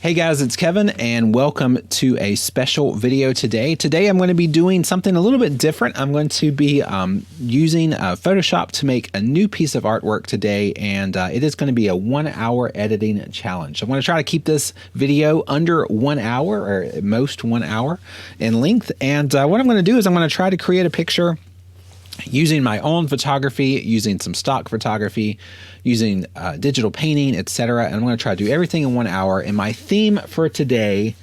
Hey guys, it's Kevin and welcome to a special video today. Today I'm going to be doing something a little bit different. I'm going to be using Photoshop to make a new piece of artwork today, and it is going to be a 1 hour editing challenge. I'm going to try to keep this video under 1 hour, or at most 1 hour in length. And what I'm going to do is I'm going to try to create a picture using my own photography, using some stock photography, using digital painting, etc. And I'm going to try to do everything in 1 hour. And my theme for today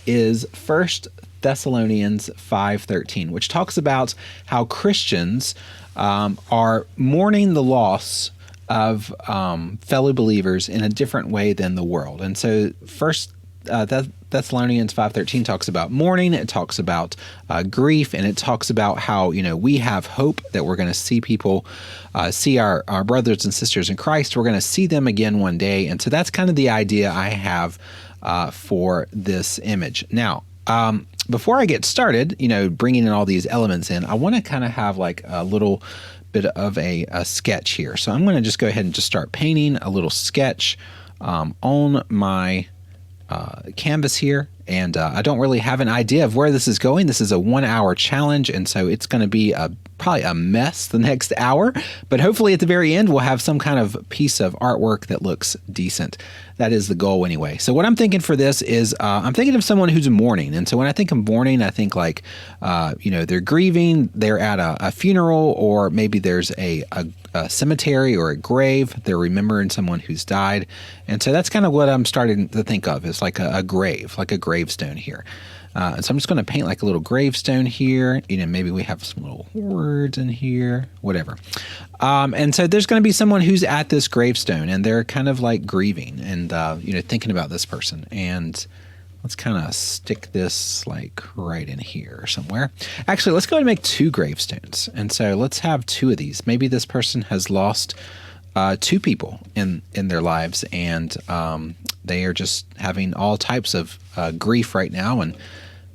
is 1 Thessalonians 5:13, which talks about how Christians are mourning the loss of fellow believers in a different way than the world. And so Thessalonians 5:13 talks about mourning, it talks about grief, and it talks about how, we have hope that we're going to see people, see our brothers and sisters in Christ. We're going to see them again one day. And so that's kind of the idea I have for this image. Now, before I get started, bringing in all these elements in, I want to kind of have like a little bit of a sketch here. So I'm going to just go ahead and just start painting a little sketch on my canvas here, and I don't really have an idea of where this is going. This is a 1 hour challenge, and so it's going to be probably a mess the next hour, but hopefully at the very end we'll have some kind of piece of artwork that looks decent. That is the goal anyway. So what I'm thinking for this is I'm thinking of someone who's mourning, and so when I think of mourning, I think like they're grieving, they're at a funeral, or maybe there's a cemetery or a grave. They're remembering someone who's died. And so that's kind of what I'm starting to think of. It's like a grave, like a gravestone here. And so I'm just going to paint like a little gravestone here. Maybe we have some little words in here, whatever. And so there's going to be someone who's at this gravestone, and they're kind of like grieving and, thinking about this person. And let's kind of stick this like right in here somewhere. Actually, let's go ahead and make 2 gravestones. And so let's have 2 of these. Maybe this person has lost 2 people in their lives, and they are just having all types of grief right now. And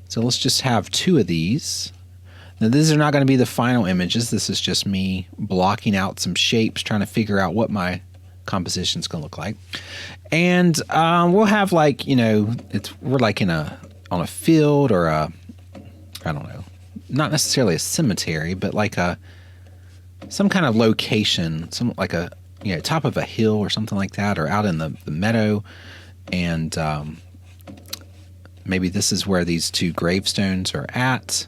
so let's just have 2 of these. Now, these are not going to be the final images. This is just me blocking out some shapes, trying to figure out what my composition is going to look like. And we'll have like, we're like on a field, or I don't know, not necessarily a cemetery, but like some kind of location, some like top of a hill or something like that, or out in the meadow. And maybe this is where these 2 gravestones are at.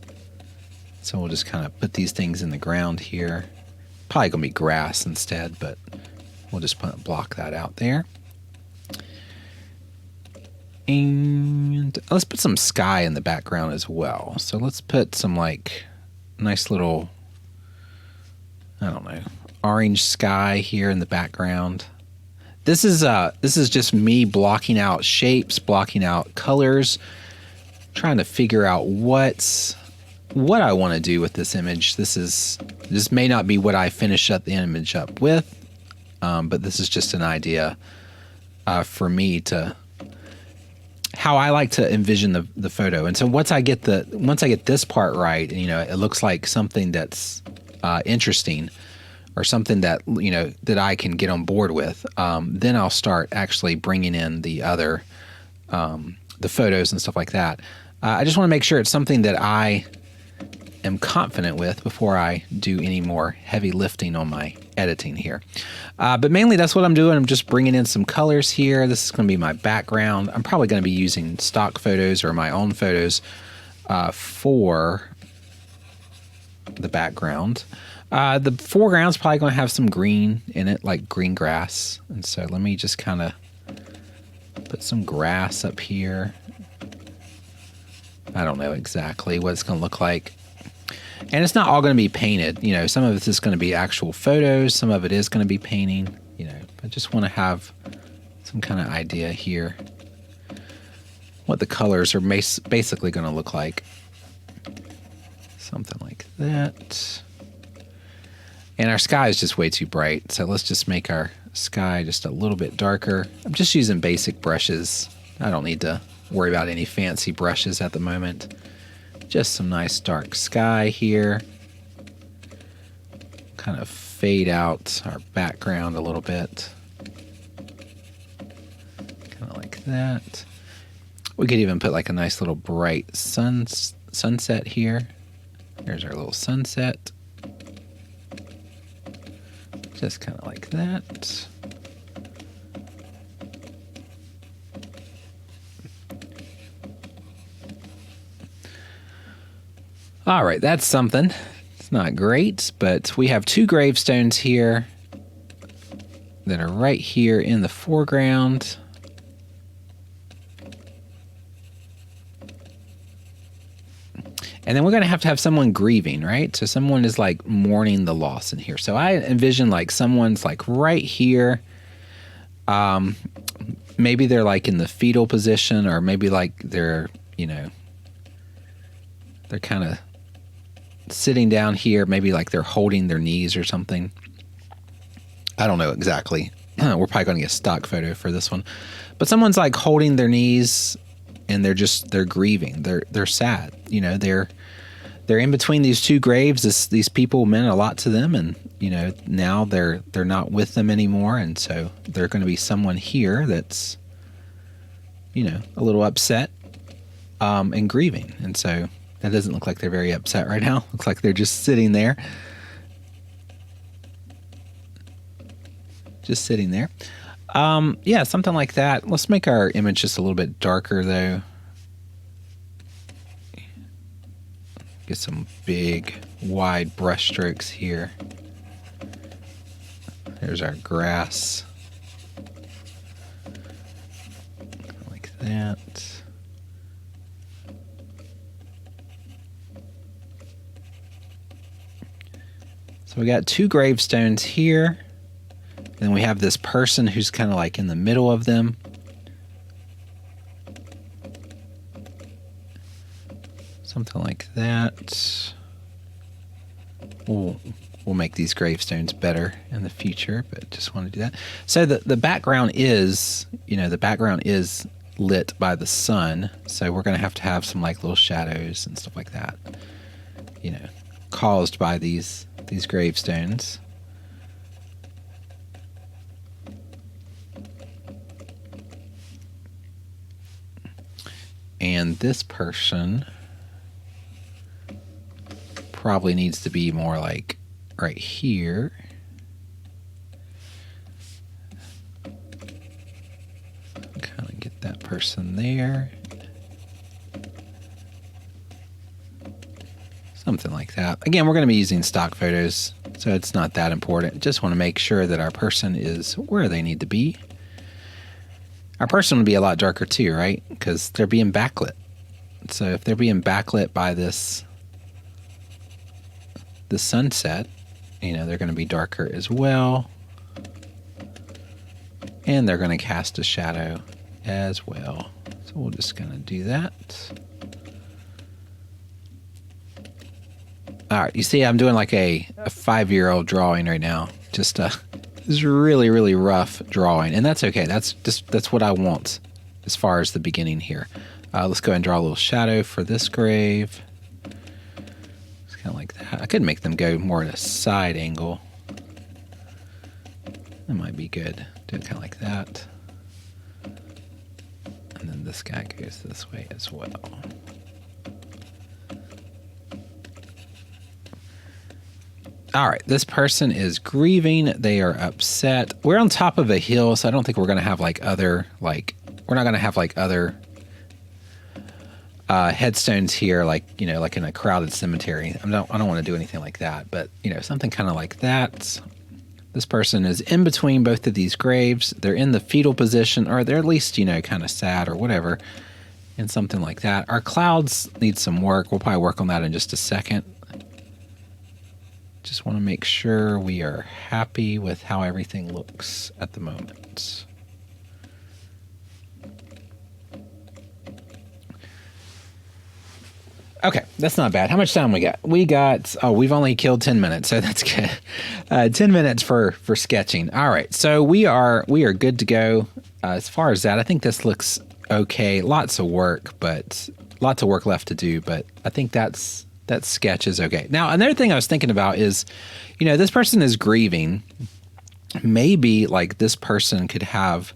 So we'll just kind of put these things in the ground here. Probably gonna be grass instead, but we'll just block that out there. And let's put some sky in the background as well. So let's put some like nice little, I don't know, orange sky here in the background. This is just me blocking out shapes, blocking out colors, trying to figure out what I want to do with this image. This may not be what I finish up the image up with, but this is just an idea for me to how I like to envision the photo. And so once I get this part right, it looks like something that's interesting, or something that that I can get on board with, then I'll start actually bringing in the other the photos and stuff like that. I just want to make sure it's something that I am confident with before I do any more heavy lifting on my editing here. But mainly that's what I'm doing. I'm just bringing in some colors here. This is going to be my background. I'm probably going to be using stock photos or my own photos for the background. The foreground's probably going to have some green in it, like green grass. And so let me just kind of put some grass up here. I don't know exactly what it's going to look like. And it's not all going to be painted. Some of it is going to be actual photos. Some of it is going to be painting. I just want to have some kind of idea here what the colors are basically going to look like. Something like that. And our sky is just way too bright, so let's just make our sky just a little bit darker. I'm just using basic brushes. I don't need to worry about any fancy brushes at the moment. Just some nice dark sky here. Kind of fade out our background a little bit. Kind of like that. We could even put like a nice little bright sunset here. There's our little sunset. Just kind of like that. All right, that's something. It's not great, but we have 2 gravestones here that are right here in the foreground. And then we're going to have someone grieving, right? So someone is like mourning the loss in here. So I envision like someone's like right here. Maybe they're like in the fetal position, or maybe like they're, you know, they're kind of sitting down here. Maybe like they're holding their knees or something. I don't know exactly. We're probably going to get a stock photo for this one. But someone's like holding their knees, and they're grieving. They're sad. You know, they're in between these 2 graves. These people meant a lot to them, and you know, now they're not with them anymore, and so they're going to be someone here that's, you know, a little upset and grieving. And so that doesn't look like they're very upset right now. Looks like they're just sitting there. Just sitting there. Yeah, something like that. Let's make our image just a little bit darker, though. Get some big, wide brush strokes here. There's our grass. Like that. So we got 2 gravestones here. Then we have this person who's kind of like in the middle of them. Something like that. We'll make these gravestones better in the future, but just want to do that. So the background is, you know, the background is lit by the sun. So we're going to have some like little shadows and stuff like that, you know, caused by these gravestones. And this person probably needs to be more like right here. Kind of get that person there. Something like that. Again, we're going to be using stock photos, so it's not that important. Just want to make sure that our person is where they need to be. Our person would be a lot darker too, right? Because they're being backlit. So if they're being backlit by the sunset, you know, they're going to be darker as well. And they're going to cast a shadow as well. So we're just going to do that. All right, you see I'm doing like a 5-year-old drawing right now. Just this is really, really rough drawing, and that's okay. That's what I want as far as the beginning here. Let's go ahead and draw a little shadow for this grave. It's kind of like that. I could make them go more at a side angle. That might be good. Do it kind of like that. And then this guy goes this way as well. All right, this person is grieving. They are upset. We're on top of a hill, so I don't think we're going to have like other, we're not going to have like other headstones here, like, you know, like in a crowded cemetery. I don't want to do anything like that, but, you know, something kind of like that. This person is in between both of these graves. They're in the fetal position, or they're at least, you know, kind of sad or whatever, and something like that. Our clouds need some work. We'll probably work on that in just a second. Just want to make sure we are happy with how everything looks at the moment. Okay, that's not bad. How much time we got? We've only killed 10 minutes, so that's good. 10 minutes for sketching. All right, so we are good to go. As far as that, I think this looks okay. Lots of work left to do, but I think that sketch is okay. Now, another thing I was thinking about is, you know, this person is grieving. Maybe like this person could have,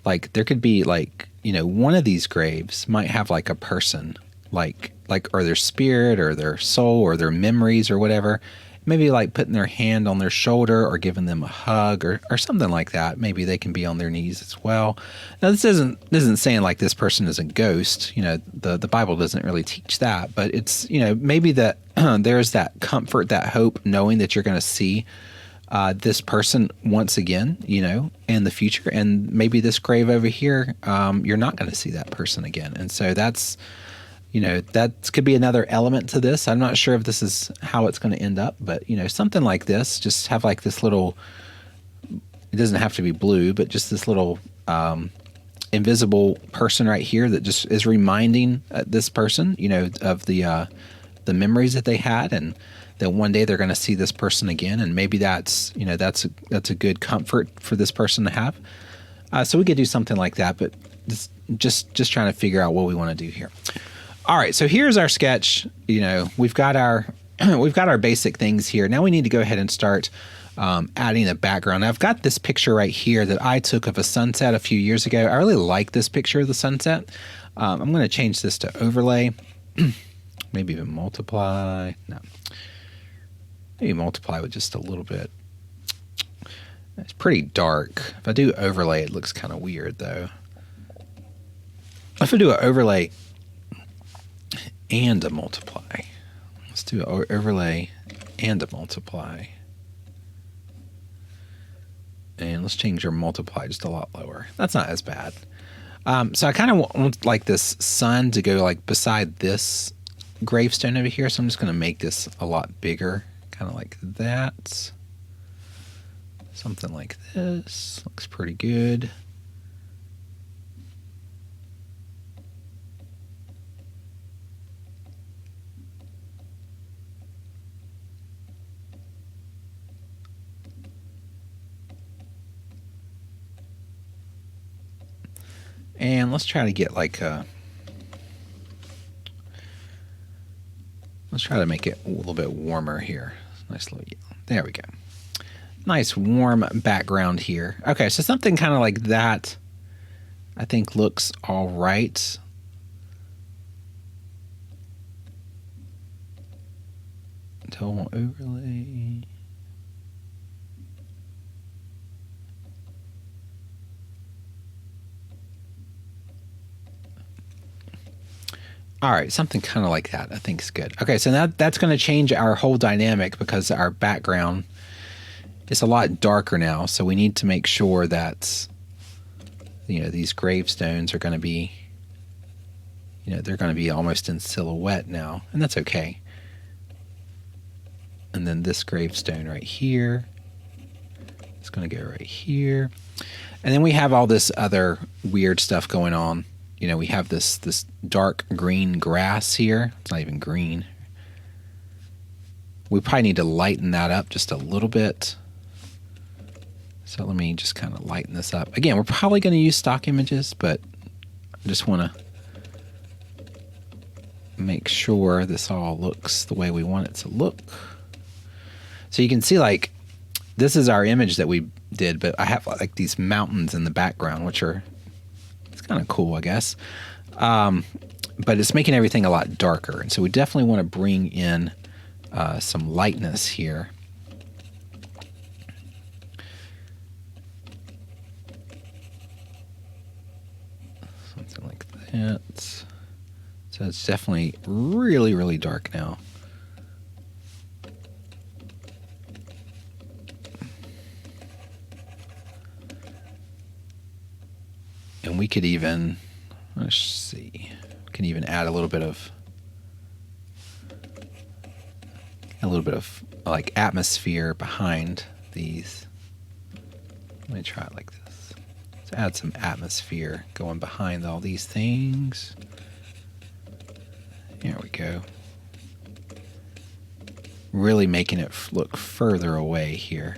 like, there could be like one of these graves might have like a person, like or their spirit or their soul or their memories or whatever. Maybe like putting their hand on their shoulder or giving them a hug or something like that. Maybe they can be on their knees as well. Now, this isn't saying like this person is a ghost. The Bible doesn't really teach that, but it's, maybe that there's that comfort, that hope, knowing that you're going to see this person once again, in the future. And maybe this grave over here, you're not going to see that person again. And so that could be another element to this. I'm not sure if this is how it's going to end up, but, something like this, just have like this little, it doesn't have to be blue, but just this little invisible person right here that just is reminding this person, of the memories that they had, and that one day they're going to see this person again. And maybe that's a good comfort for this person to have. So we could do something like that, but just trying to figure out what we want to do here. All right, so here's our sketch. We've got our basic things here. Now we need to go ahead and start adding a background. Now, I've got this picture right here that I took of a sunset a few years ago. I really like this picture of the sunset. I'm going to change this to overlay. Maybe even multiply. No, maybe multiply with just a little bit. It's pretty dark. If I do overlay, it looks kind of weird though. If I do an overlay and a multiply. Let's do an overlay and a multiply. And let's change our multiply just a lot lower. That's not as bad. So I kind of want like this sun to go like beside this gravestone over here. So I'm just going to make this a lot bigger, kind of like that. Something like this. Looks pretty good. And let's try to get like let's try to make it a little bit warmer here. Nice little yellow. There we go. Nice warm background here. Okay, so something kind of like that I think looks all right. Total overlay. All right, something kind of like that I think is good. Okay, so that's going to change our whole dynamic because our background is a lot darker now. So we need to make sure that, these gravestones are going to be, they're going to be almost in silhouette now, and that's okay. And then this gravestone right here, it's going to go right here. And then we have all this other weird stuff going on. We have this dark green grass here. It's not even green. We probably need to lighten that up just a little bit. So let me just kind of lighten this up. Again, we're probably going to use stock images, but I just want to make sure this all looks the way we want it to look. So you can see like this is our image that we did, but I have like these mountains in the background, which are kind of cool, I guess. But it's making everything a lot darker. And so we definitely want to bring in some lightness here. Something like that. So it's definitely really, really dark now. And we could even, let's see, we can even add a little bit of like atmosphere behind these. Let me try it like this. Let's add some atmosphere going behind all these things. There we go. Really making it look further away here.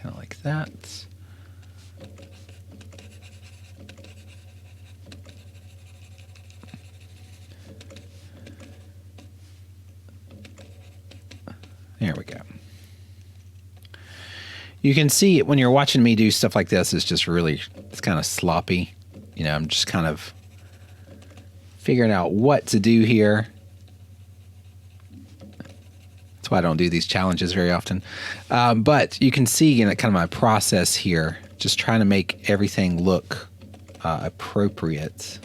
Kind of like that. There we go. You can see when you're watching me do stuff like this, it's just really, it's kind of sloppy. You know, I'm just kind of figuring out what to do here. That's why I don't do these challenges very often. But you can see, you know, kind of my process here, just trying to make everything look appropriate.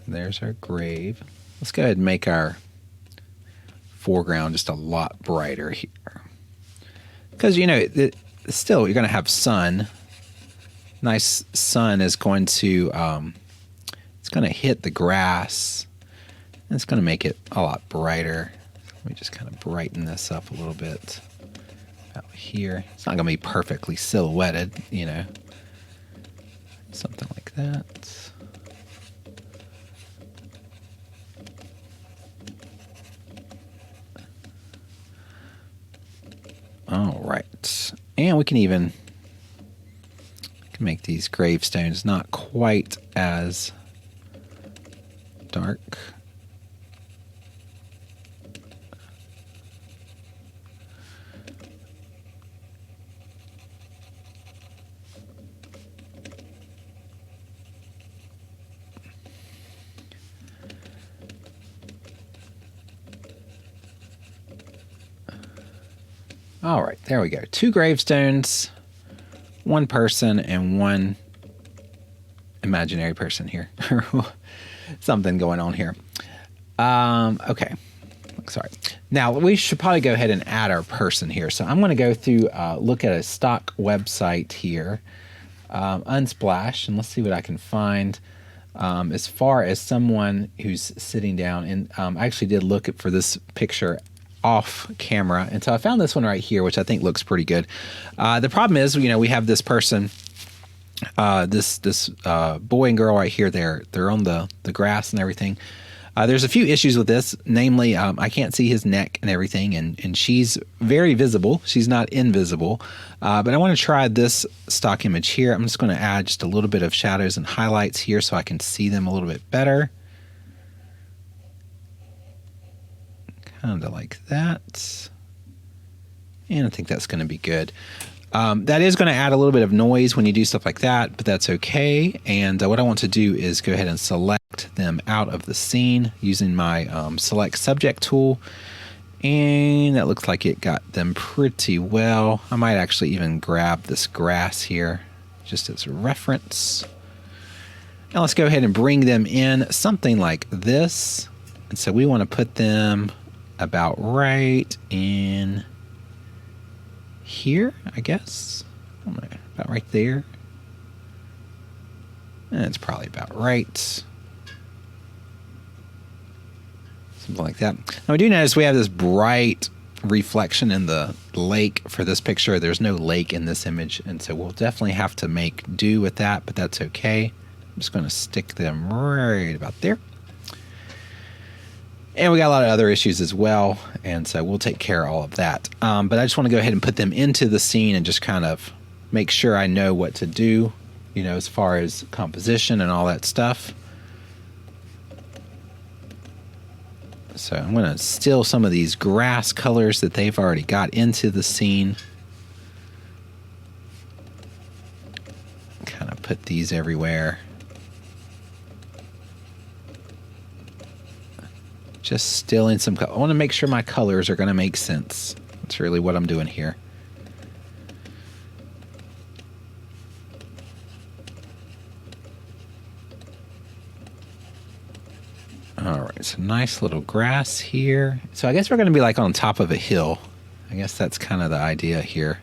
There's our grave. Let's go ahead and make our foreground just a lot brighter here. Because, you know, still you're going to have sun. Nice sun is going to, it's going to hit the grass. And it's going to make it a lot brighter. Let me just kind of brighten this up a little bit out here. It's not going to be perfectly silhouetted, you know. Something like that. All right. And we can even make these gravestones not quite as dark. All right, there we go. 2 gravestones, 1 person, and 1 imaginary person here. Something going on here. Okay. Sorry. Now, we should probably go ahead and add our person here. So I'm going to go through, look at a stock website here, Unsplash, and let's see what I can find as far as someone who's sitting down. And I actually did look for this picture off camera, and so I found this one right here, which I think looks pretty good. The problem is, you know, we have this person, this boy and girl right here. They're on the grass and everything. There's a few issues with this, namely, I can't see his neck and everything, and she's very visible. She's not invisible, but I want to try this stock image here. I'm just going to add just a little bit of shadows and highlights here so I can see them a little bit better. Kind of like that. And I think that's going to be good. That is going to add a little bit of noise when you do stuff like that, but that's okay. And what I want to do is go ahead and select them out of the scene using my select subject tool. And that looks like it got them pretty well. I might actually even grab this grass here just as a reference. Now let's go ahead and bring them in something like this. And so we want to put them about right in here, I guess. About right there. And it's probably about right. Something like that. Now we do notice we have this bright reflection in the lake for this picture. There's no lake in this image, and so we'll definitely have to make do with that, but that's okay. I'm just going to stick them right about there. And we got a lot of other issues as well, and so we'll take care of all of that. But I just want to go ahead and put them into the scene and just kind of make sure I know what to do, you know, as far as composition and all that stuff. So I'm going to steal some of these grass colors that they've already got into the scene. Kind of put these everywhere. Just stealing some color. I want to make sure my colors are going to make sense. That's really what I'm doing here. All right, so nice little grass here. So I guess we're going to be like on top of a hill. I guess that's kind of the idea here.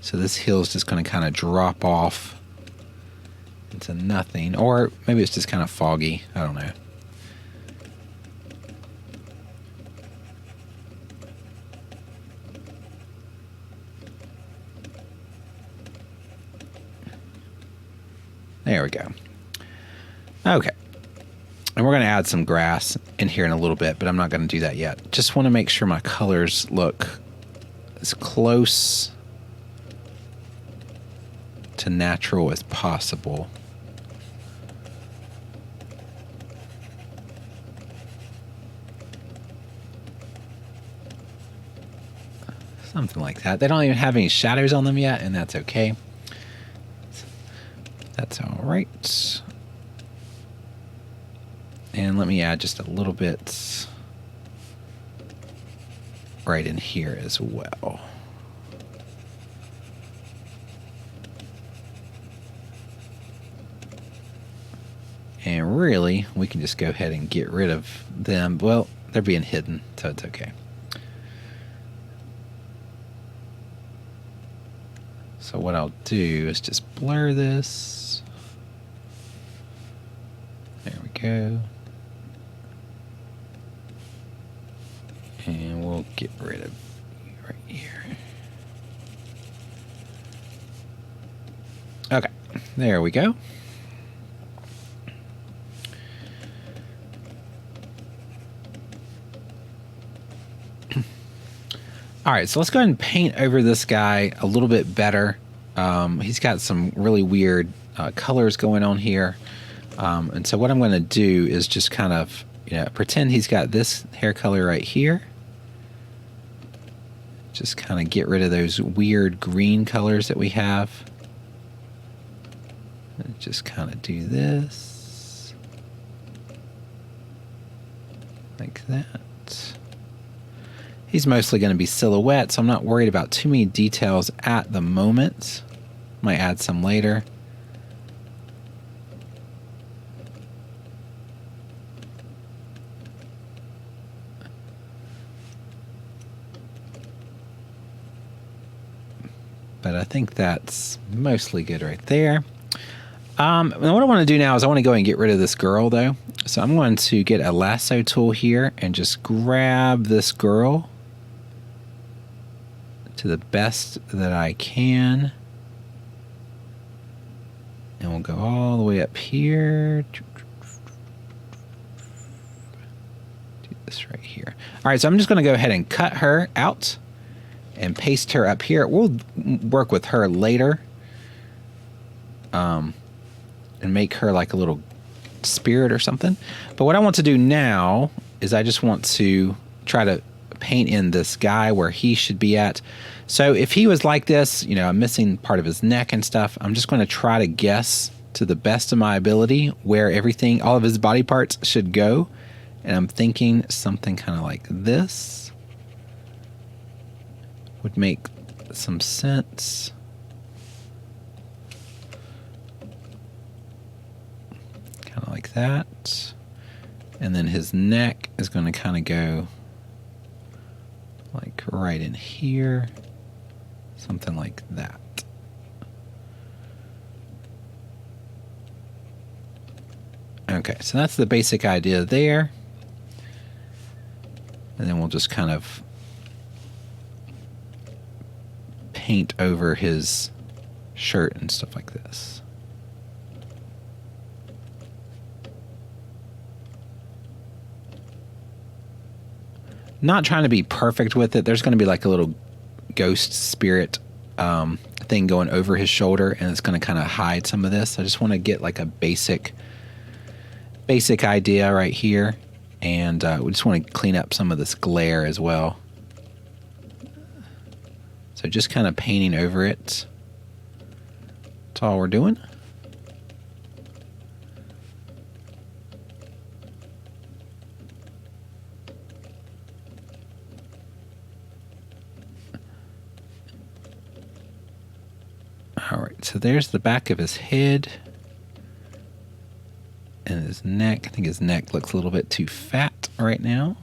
So this hill is just going to kind of drop off into nothing. Or maybe it's just kind of foggy. I don't know. There we go. Okay. And we're going to add some grass in here in a little bit, but I'm not going to do that yet. Just want to make sure my colors look as close to natural as possible. Something like that. They don't even have any shadows on them yet, and that's okay. That's all right. And let me add just a little bit right in here as well. And really, we can just go ahead and get rid of them. Well, they're being hidden, so it's okay. So what I'll do is just blur this. There we go. And we'll get rid of you right here. Okay, there we go. All right, so let's go ahead and paint over this guy a little bit better. He's got some really weird colors going on here. And so what I'm going to do is just kind of, pretend he's got this hair color right here. Just kind of get rid of those weird green colors that we have. And just kind of do this. Like that. He's mostly going to be silhouette, so I'm not worried about too many details at the moment. Might add some later. But I think that's mostly good right there. And what I want to do now is I want to go and get rid of this girl, though. So I'm going to get a lasso tool here and just grab this girl to the best that I can. And we'll go all the way up here. Do this right here. All right, so I'm just going to go ahead and cut her out and paste her up here. We'll work with her later. And make her like a little spirit or something. But what I want to do now is I just want to try to paint in this guy where he should be at. So if he was like this, I'm missing part of his neck and stuff. I'm just going to try to guess to the best of my ability where everything, all of his body parts should go. And I'm thinking something kind of like this would make some sense. Kind of like that. And then his neck is going to kind of go like right in here. Something like that. Okay, so that's the basic idea there. And then we'll just kind of paint over his shirt and stuff like this. Not trying to be perfect with it. There's going to be like a little ghost spirit thing going over his shoulder, and it's going to kind of hide some of this. I just want to get like a basic idea right here, and we just want to clean up some of this glare as well. So just kind of painting over it. That's all we're doing. All right, so there's the back of his head and his neck. I think his neck looks a little bit too fat right now.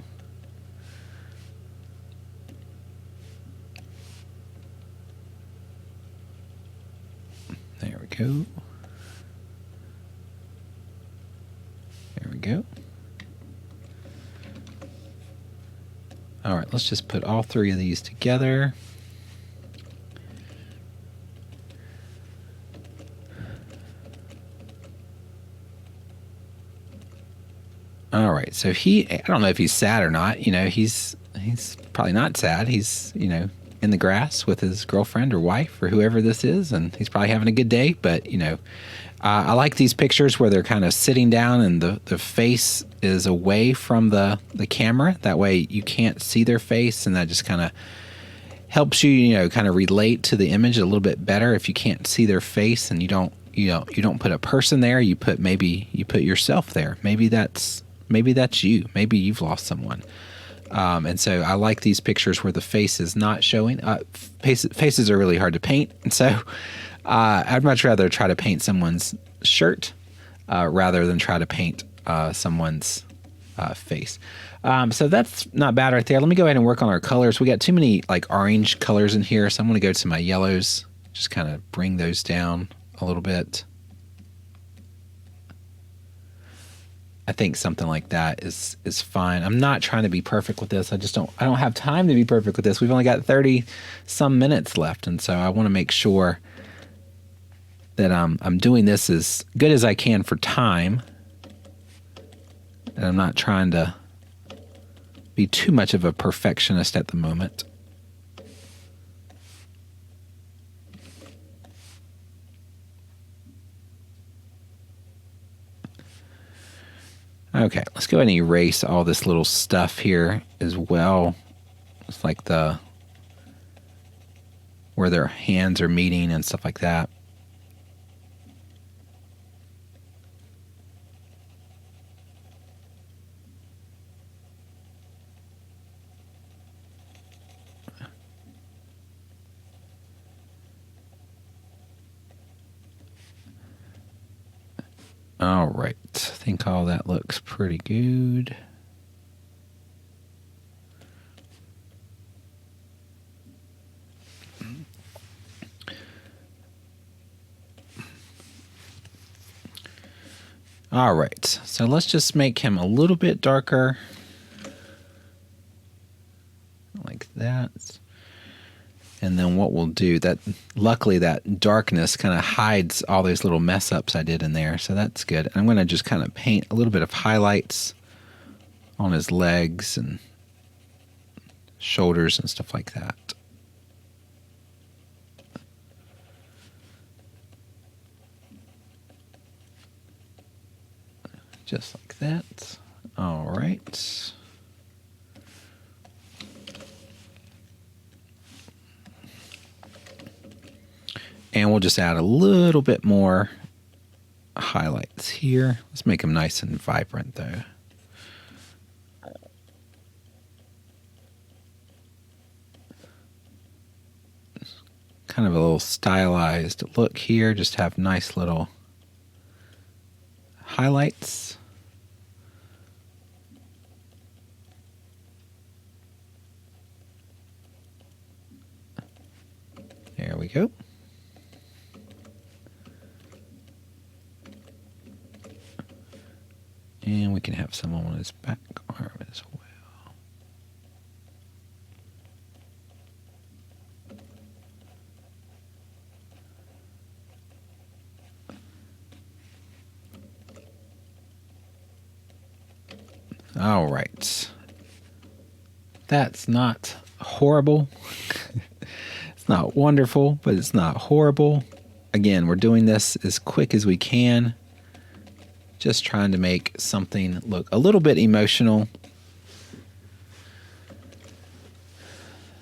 There we go. There we go. All right, let's just put all three of these together. All right, so I don't know if he's sad or not. He's probably not sad. He's, in the grass with his girlfriend or wife or whoever this is, and he's probably having a good day. But, I like these pictures where they're kind of sitting down and the face is away from the camera. That way you can't see their face, and that just kind of helps you, kind of relate to the image a little bit better if you can't see their face and you don't put a person there. You put yourself there. Maybe that's you. Maybe you've lost someone. And so I like these pictures where the face is not showing. Faces are really hard to paint, and so I'd much rather try to paint someone's shirt rather than try to paint someone's face. So that's not bad right there. Let me go ahead and work on our colors. We got too many like orange colors in here, so I'm going to go to my yellows, just kind of bring those down a little bit. I think something like that is fine. I'm not trying to be perfect with this. I don't have time to be perfect with this. We've only got 30 some minutes left, and so I want to make sure that I'm doing this as good as I can for time. And I'm not trying to be too much of a perfectionist at the moment. Okay, let's go ahead and erase all this little stuff here as well. It's like where their hands are meeting and stuff like that. All right, I think all that looks pretty good. All right, so let's just make him a little bit darker, like that. And then what we'll do, luckily that darkness kind of hides all those little mess ups I did in there, so that's good. I'm going to just kind of paint a little bit of highlights on his legs and shoulders and stuff like that. Just like that. All right. And we'll just add a little bit more highlights here. Let's make them nice and vibrant, though. Kind of a little stylized look here. Just have nice little highlights. There we go. And we can have some on his back arm as well. All right. That's not horrible. It's not wonderful, but it's not horrible. Again, we're doing this as quick as we can. Just trying to make something look a little bit emotional.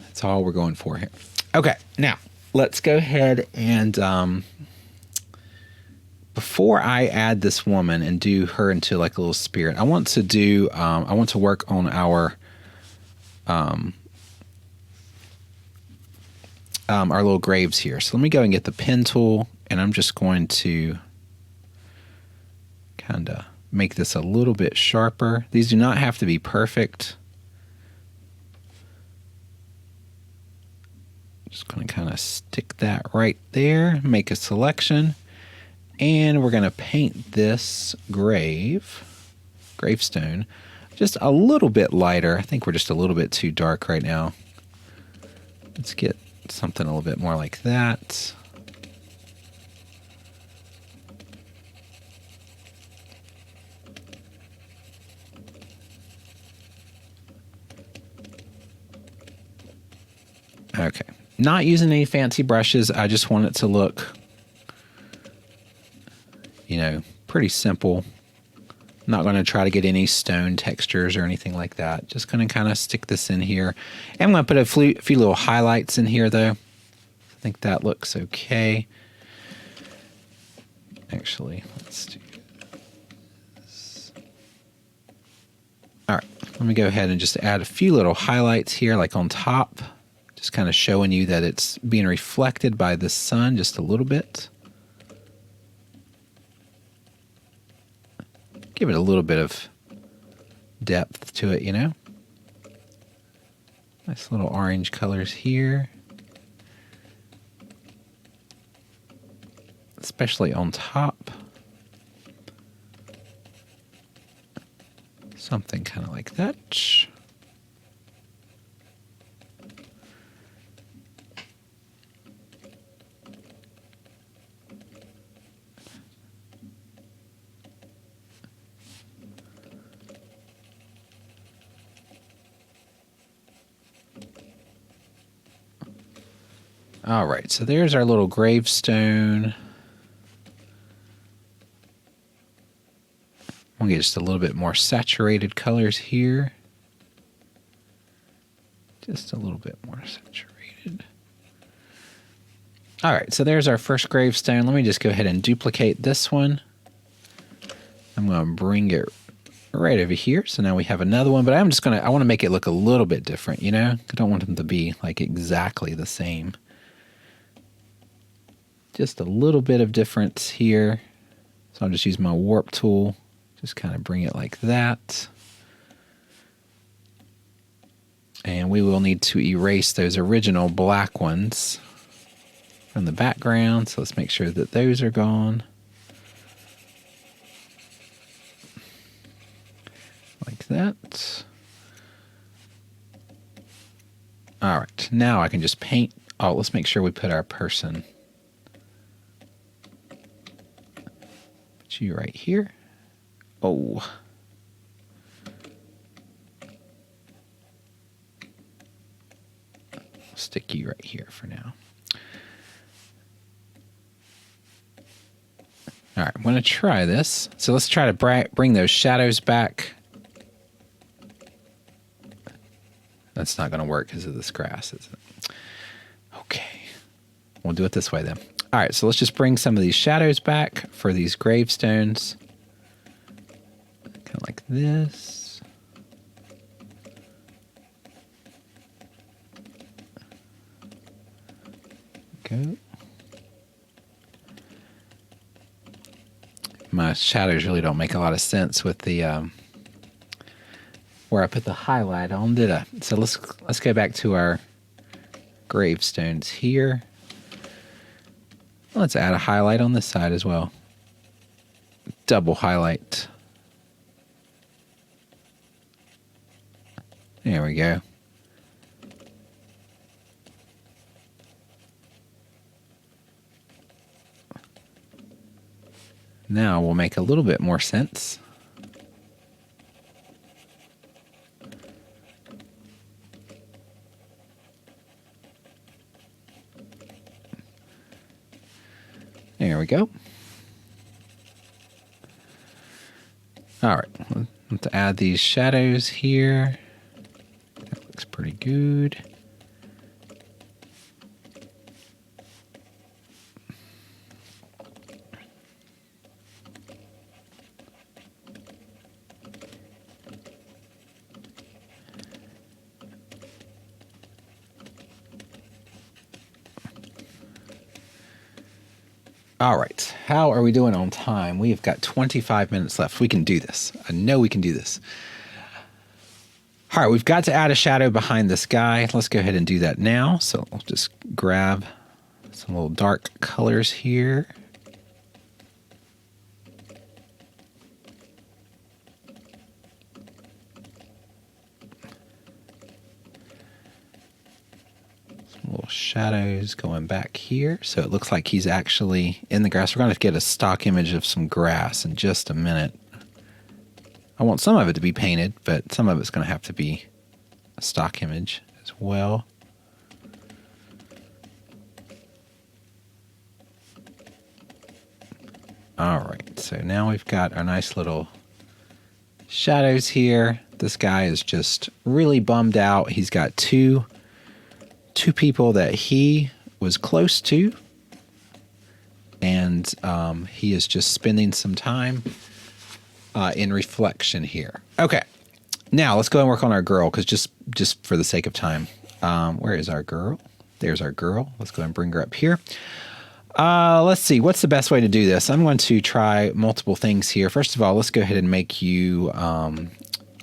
That's all we're going for here. Okay, now let's go ahead and before I add this woman and do her into like a little spirit, I want to work on our little graves here. So let me go and get the pen tool, and I'm just going to kind of make this a little bit sharper. These do not have to be perfect. Just going to kind of stick that right there, make a selection, and we're going to paint this gravestone just a little bit lighter. I think we're just a little bit too dark right now. Let's get something a little bit more like that. Okay, not using any fancy brushes. I just want it to look, pretty simple. not going to try to get any stone textures or anything like that. Just going to kind of stick this in here. And I'm going to put a few little highlights in here, though. I think that looks okay. Actually, let's do this. All right, let me go ahead and just add a few little highlights here, like on top. Just kind of showing you that it's being reflected by the sun just a little bit. Give it a little bit of depth to it, you know. Nice little orange colors here. Especially on top. Something kind of like that. All right, so there's our little gravestone. I'm gonna get just a little bit more saturated colors here. Just a little bit more saturated. All right, so there's our first gravestone. Let me just go ahead and duplicate this one. I'm gonna bring it right over here. So now we have another one, but I want to make it look a little bit different, you know? I don't want them to be like exactly the same. Just a little bit of difference here. So I'll just use my warp tool. Just kind of bring it like that. And we will need to erase those original black ones from the background. So let's make sure that those are gone. Like that. All right, now I can just paint. Oh, let's make sure we put our person. Put you right here. Oh. Stick you right here for now. All right, I'm going to try this. So let's try to bring those shadows back. That's not going to work because of this grass, is it? Okay. We'll do it this way then. All right, so let's just bring some of these shadows back for these gravestones. Kind of like this. Go. My shadows really don't make a lot of sense with the where I put the highlight on, did I? So let's go back to our gravestones here. Let's add a highlight on this side as well. Double highlight. There we go. Now we'll make a little bit more sense. There we go. All right, let's add these shadows here. That looks pretty good. All right, how are we doing on time? We have got 25 minutes left. We can do this. I know we can do this. All right, we've got to add a shadow behind this guy. Let's go ahead and do that now. So I'll just grab some little dark colors here. Little shadows going back here. So it looks like he's actually in the grass. We're going to get a stock image of some grass in just a minute. I want some of it to be painted, but some of it's going to have to be a stock image as well. All right, so now we've got our nice little shadows here. This guy is just really bummed out. He's got two people that he was close to, and he is just spending some time in reflection here. Okay, now let's go and work on our girl, because just for the sake of time. Where is our girl? There's our girl. Let's go and bring her up here. Let's see. What's the best way to do this? I'm going to try multiple things here. First of all, let's go ahead and make you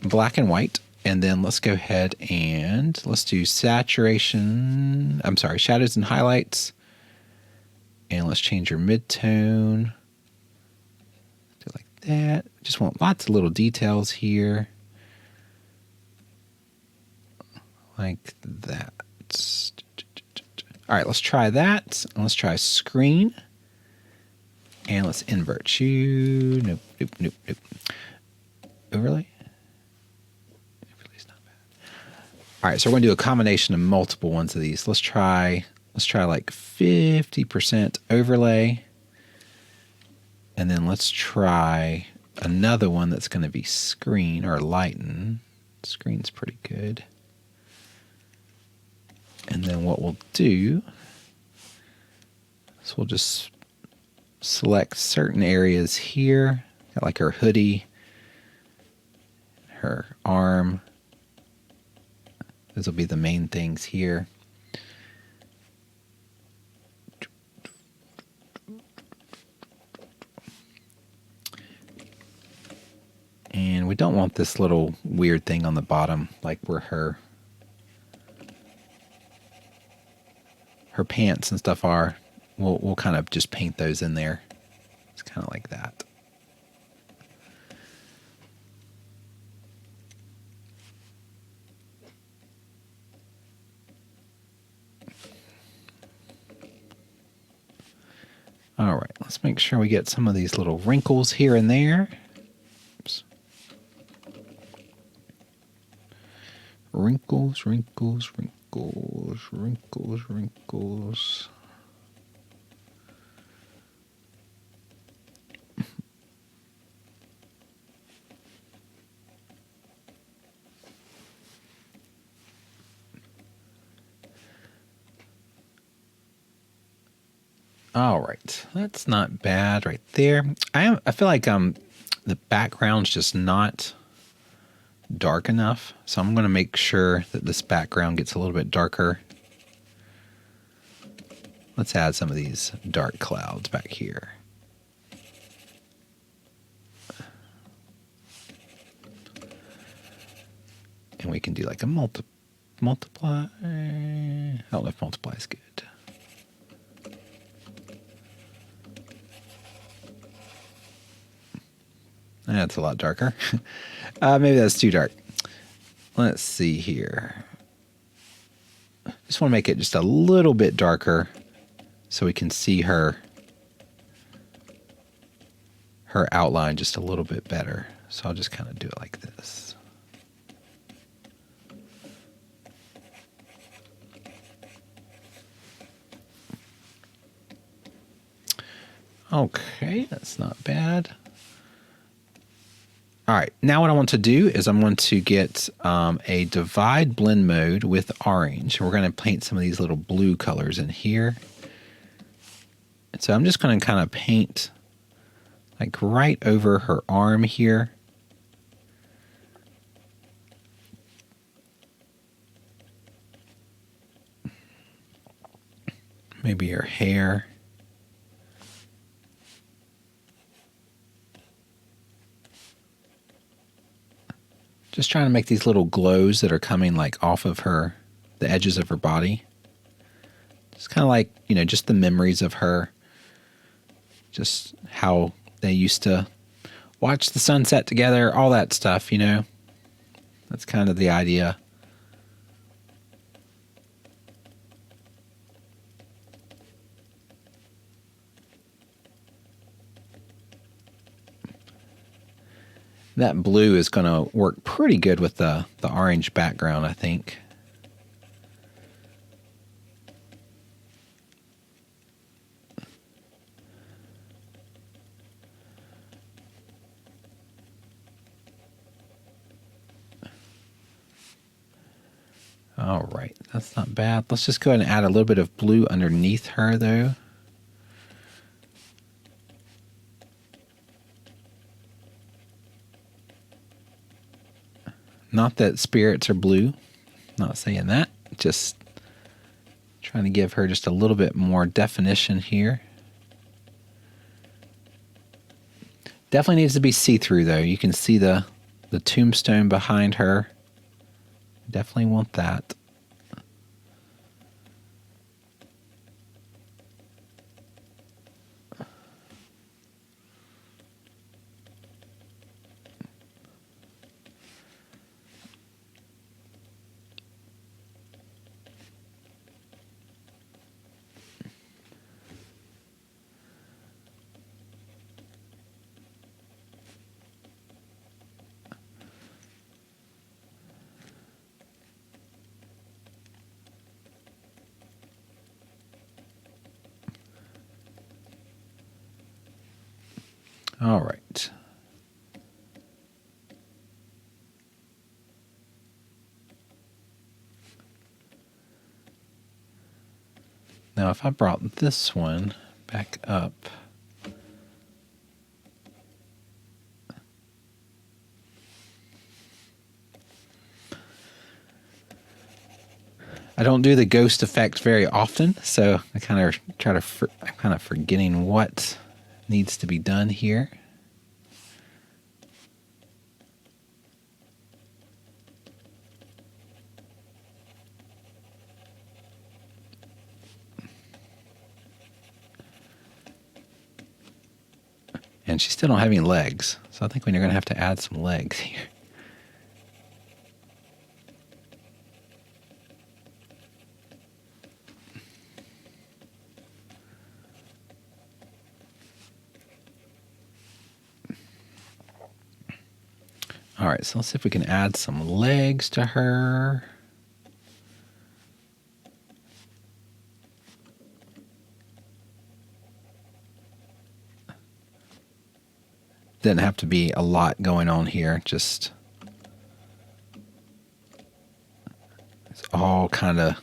black and white. And then let's go ahead and let's do saturation. I'm sorry, shadows and highlights. And let's change your midtone. Do it like that. Just want lots of little details here. Like that. All right, let's try that. Let's try screen. And let's invert you. Nope, nope, nope, nope. Overlay. Overlay's not bad. All right, so we're going to do a combination of multiple ones of these. Let's try like 50% overlay. And then let's try another one that's going to be screen or lighten. Screen's pretty good. And then what we'll do is we'll just select certain areas here, like her hoodie, her arm. Those will be the main things here. And we don't want this little weird thing on the bottom, like where her pants and stuff are. We'll kind of just paint those in there. It's kind of like that. All right, let's make sure we get some of these little wrinkles here and there. Oops. Wrinkles, wrinkles, wrinkles, wrinkles, wrinkles. All right, that's not bad right there. I feel like the background's just not dark enough, so I'm going to make sure that this background gets a little bit darker. Let's add some of these dark clouds back here. And we can do like a multiply. I don't know if multiply is good. That's a lot darker. Maybe that's too dark. Let's see here. Just want to make it just a little bit darker so we can see her outline just a little bit better. So I'll just kind of do it like this. Okay, that's not bad. All right, now what I want to do is I'm going to get a divide blend mode with orange. We're going to paint some of these little blue colors in here. And so I'm just going to kind of paint like right over her arm here. Maybe her hair. Just trying to make these little glows that are coming like off of her, the edges of her body. It's kind of like, you know, just the memories of her. Just how they used to watch the sunset together, all that stuff, you know. That's kind of the idea. That blue is going to work pretty good with the orange background, I think. All right, that's not bad. Let's just go ahead and add a little bit of blue underneath her, though. Not that spirits are blue. Not saying that. Just trying to give her just a little bit more definition here. Definitely needs to be see-through, though. You can see the tombstone behind her. Definitely want that. All right. Now, if I brought this one back up, I don't do the ghost effect very often, so I kind of I'm kind of forgetting what needs to be done here. And she still don't have any legs, so I think we're going to have to add some legs here. All right, so let's see if we can add some legs to her. Didn't have to be a lot going on here, just it's all kind of.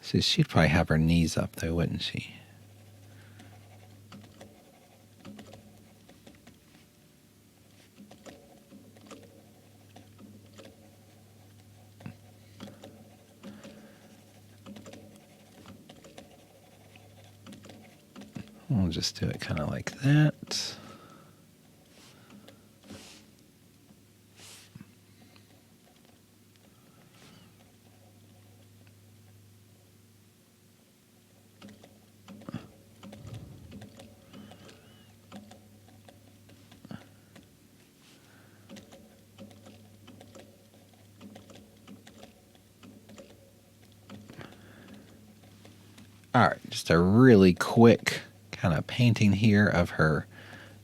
See, she'd probably have her knees up though, wouldn't she? We'll just do it kind of like that. All right, just a really quick kind of painting here of her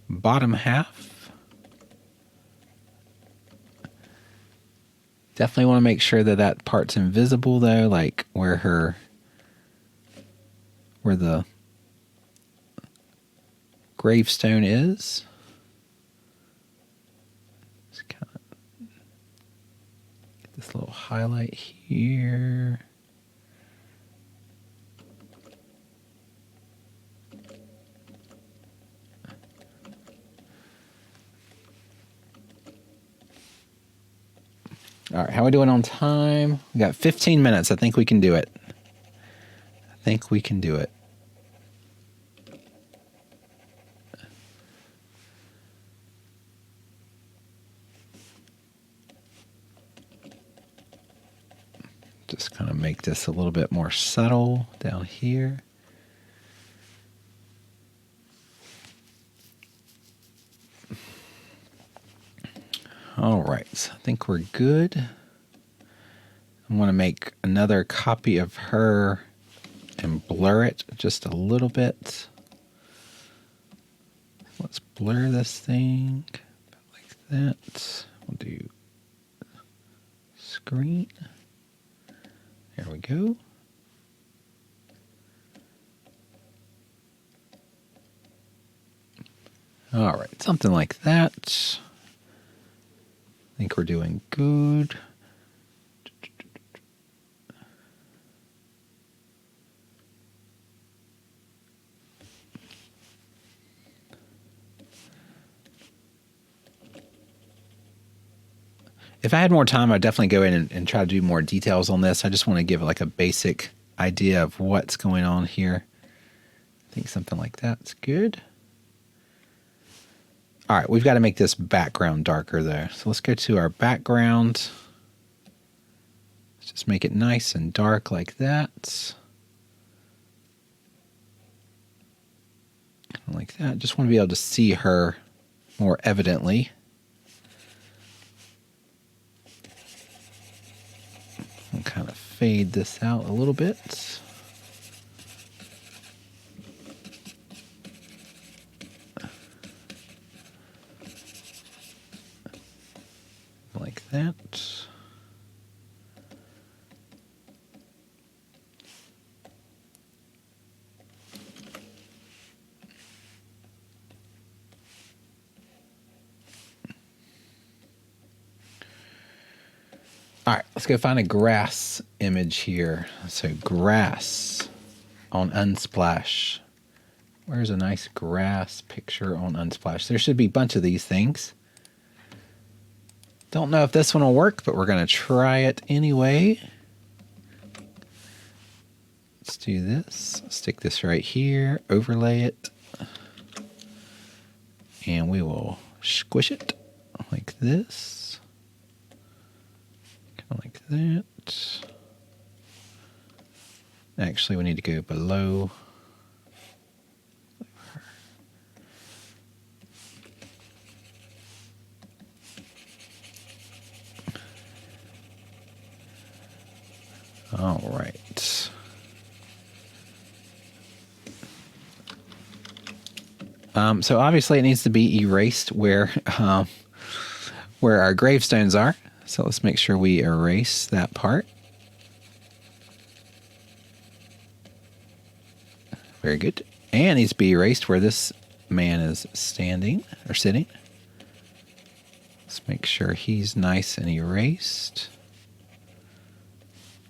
bottom half. Definitely want to make sure that that part's invisible though, like where the gravestone is. Just kind of get this little highlight here. All right, how are we doing on time? We got 15 minutes. I think we can do it. I think we can do it. Just kind of make this a little bit more subtle down here. All right, so I think we're good. I want to make another copy of her and blur it just a little bit. Let's blur this thing like that. We'll do screen. There we go. All right, something like that. I think we're doing good. if I had more time, I'd definitely go in and try to do more details on this. I just want to give like a basic idea of what's going on here. I think something like that's good. All right, we've got to make this background darker though. So let's go to our background. Let's just make it nice and dark like that. Like that. Just want to be able to see her more evidently. I'll kind of fade this out a little bit. Like that. All right, let's go find a grass image here. So grass on Unsplash. Where's a nice grass picture on Unsplash? There should be a bunch of these things. Don't know if this one will work, but we're going to try it anyway. Let's do this. Stick this right here, overlay it, and we will squish it like this. Kind of like that. Actually, we need to go below. All right. So obviously it needs to be erased where our gravestones are. So let's make sure we erase that part. Very good. And it needs to be erased where this man is standing or sitting. Let's make sure he's nice and erased.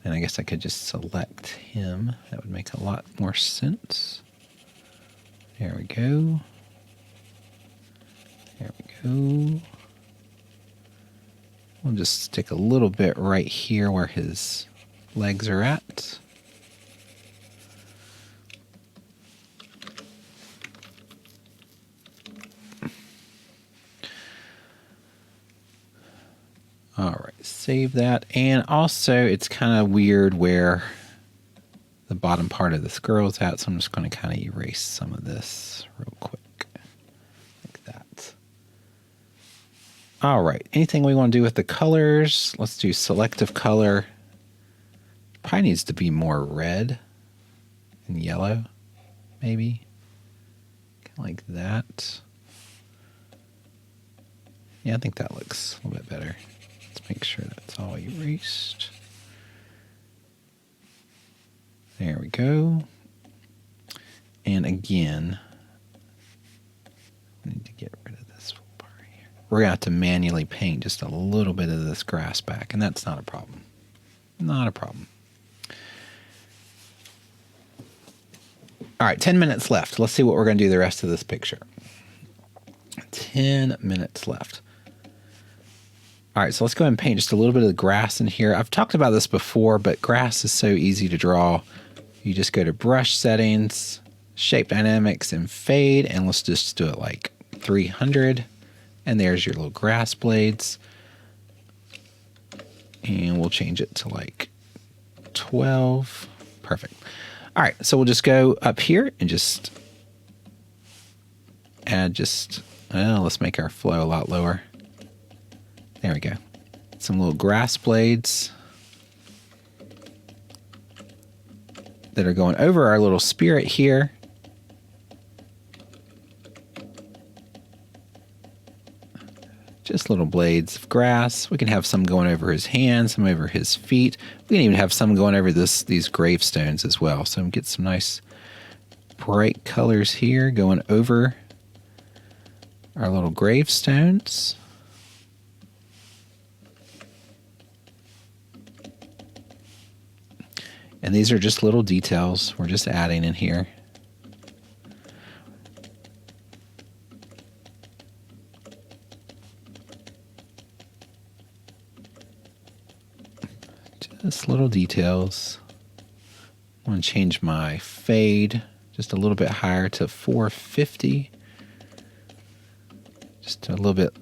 And I guess I could just select him. That would make a lot more sense. There we go. There we go. We'll just stick a little bit right here where his legs are at. All right, save that. And also, it's kind of weird where the bottom part of this girl's at, so I'm just going to kind of erase some of this real quick, like that. All right, anything we want to do with the colors? Let's do selective color. Probably needs to be more red and yellow, maybe. Kind of like that. Yeah, I think that looks a little bit better. Let's make sure that's all erased. There we go. And again, I need to get rid of this part here. We're going to have to manually paint just a little bit of this grass back, and that's not a problem. Not a problem. All right, 10 minutes left. Let's see what we're going to do the rest of this picture. 10 minutes left. All right, so let's go ahead and paint just a little bit of the grass in here. I've talked about this before, but grass is so easy to draw. You just go to brush settings, shape dynamics, and fade, and let's just do it like 300. And there's your little grass blades. And we'll change it to like 12. Perfect. All right, so we'll just go up here and just add let's make our flow a lot lower. There we go. Some little grass blades that are going over our little spirit here. Just little blades of grass. We can have some going over his hands, some over his feet. We can even have some going over these gravestones as well. So get some nice bright colors here going over our little gravestones. And these are just little details we're just adding in here. Just little details. I'm going to change my fade just a little bit higher to 450. Just a little bit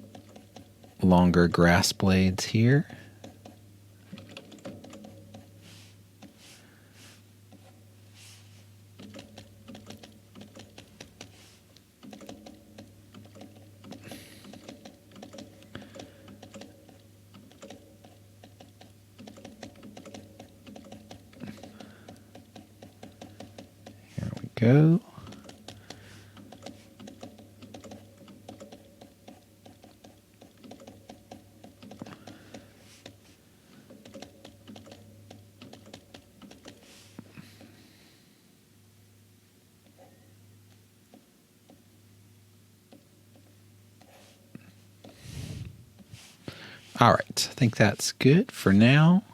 longer grass blades here. Here we go. All right, I think that's good for now.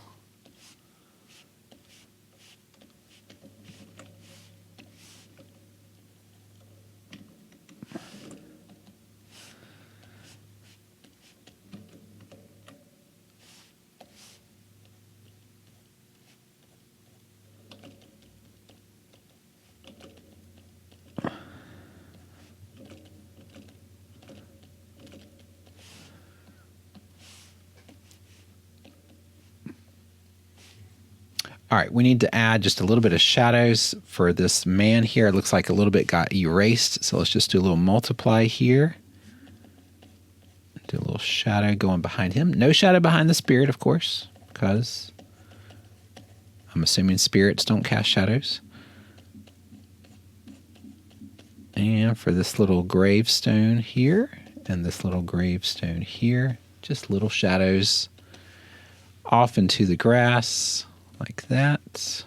All right, we need to add just a little bit of shadows for this man here. It looks like a little bit got erased, so let's just do a little multiply here. Do a little shadow going behind him. No shadow behind the spirit, of course, because I'm assuming spirits don't cast shadows. And for this little gravestone here and this little gravestone here, just little shadows off into the grass. Like that.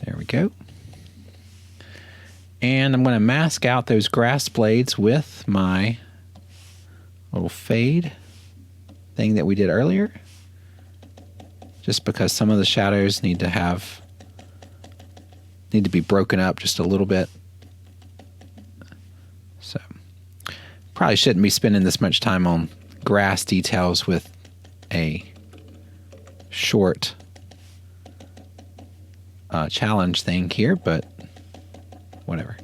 There we go. And I'm going to mask out those grass blades with my little fade thing that we did earlier. Just because some of the shadows need to be broken up just a little bit. So probably shouldn't be spending this much time on grass details with a short challenge thing here, but whatever.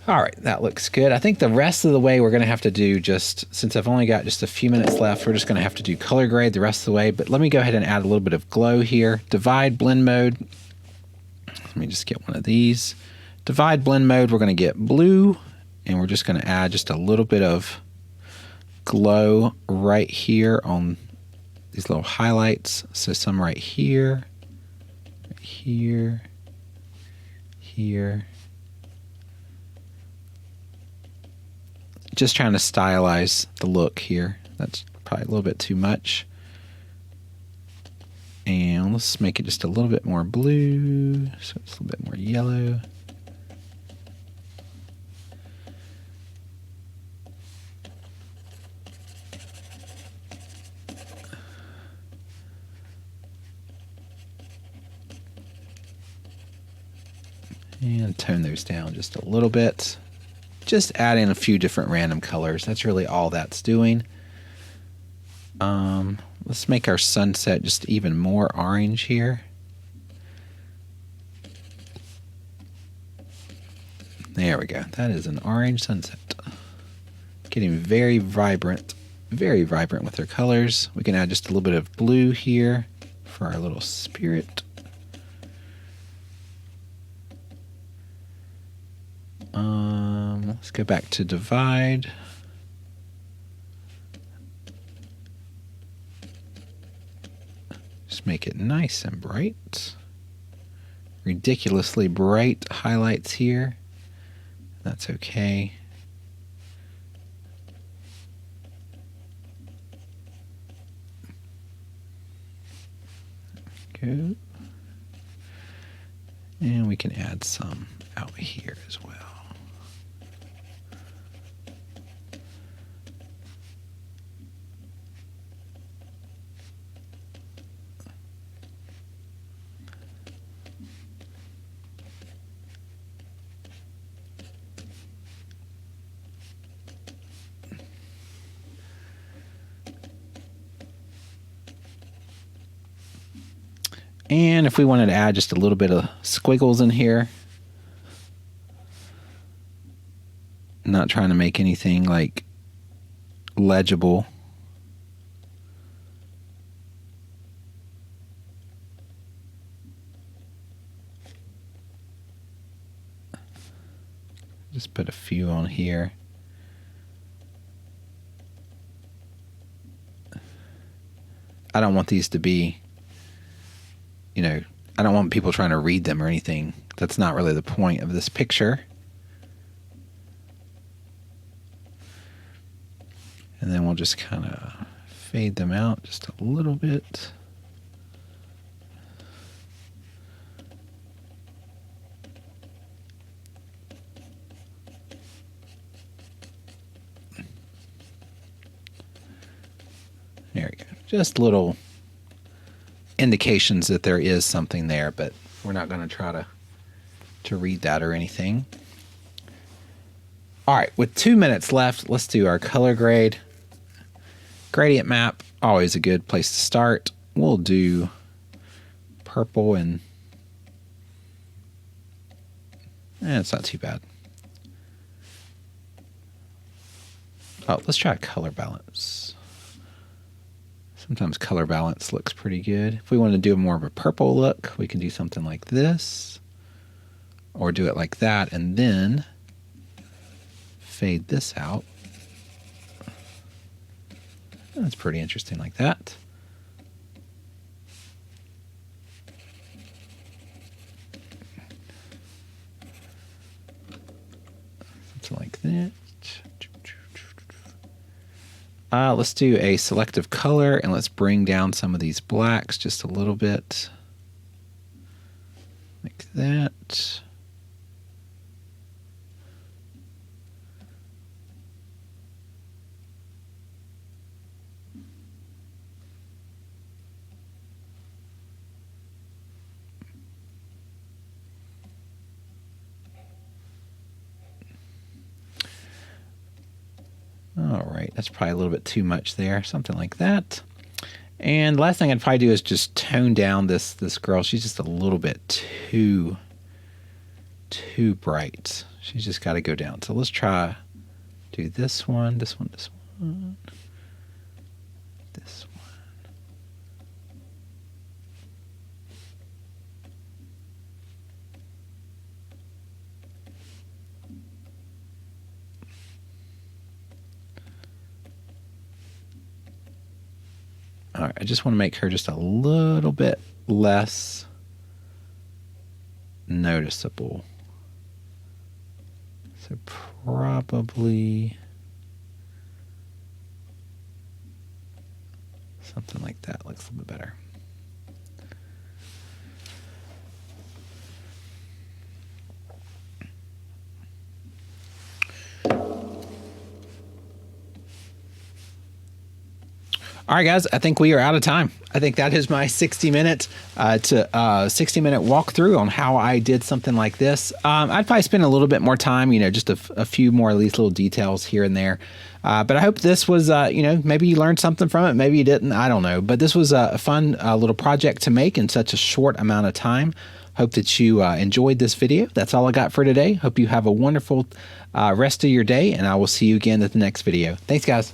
All right, that looks good. I think the rest of the way we're going to have to do since I've only got just a few minutes left, we're just going to have to do color grade the rest of the way, but let me go ahead and add a little bit of glow here. Divide blend mode. Let me just get one of these. Divide blend mode, we're going to get blue, and we're just going to add just a little bit of glow right here on these little highlights. So some right here, here. Just trying to stylize the look here. That's probably a little bit too much. And let's make it just a little bit more blue, so it's a little bit more yellow. And tone those down just a little bit. Just adding a few different random colors. That's really all that's doing. Let's make our sunset just even more orange here. There we go. That is an orange sunset. Getting very vibrant with their colors. We can add just a little bit of blue here for our little spirit. Let's go back to divide. Just make it nice and bright. Ridiculously bright highlights here. That's okay. Go. And we can add some out here as well. And if we wanted to add just a little bit of squiggles in here, not trying to make anything like legible. Just put a few on here. I don't want these to be, you know, I don't want people trying to read them or anything. That's not really the point of this picture. And then we'll just kind of fade them out just a little bit. There we go. Just little indications that there is something there, but we're not going to try to read that or anything. All right, with 2 minutes left, let's do our color grade. Gradient map, always a good place to start. We'll do purple and it's not too bad. Oh, let's try color balance. Sometimes color balance looks pretty good. If we want to do more of a purple look, we can do something like this, or do it like that, and then fade this out. That's pretty interesting like that. Something like that. Let's do a selective color, and let's bring down some of these blacks just a little bit. Like that. All right, that's probably a little bit too much there, something like that. And last thing I'd probably do is just tone down this girl. She's just a little bit too bright. She's just got to go down. So let's try do this one, this one, this one, this one. All right, I just want to make her just a little bit less noticeable. So probably something like that looks a little bit better. All right, guys, I think we are out of time. I think that is my 60-minute walkthrough on how I did something like this. I'd probably spend a little bit more time, just a few more of these little details here and there. But I hope this was, maybe you learned something from it. Maybe you didn't. I don't know. But this was a fun little project to make in such a short amount of time. Hope that you enjoyed this video. That's all I got for today. Hope you have a wonderful rest of your day, and I will see you again at the next video. Thanks, guys.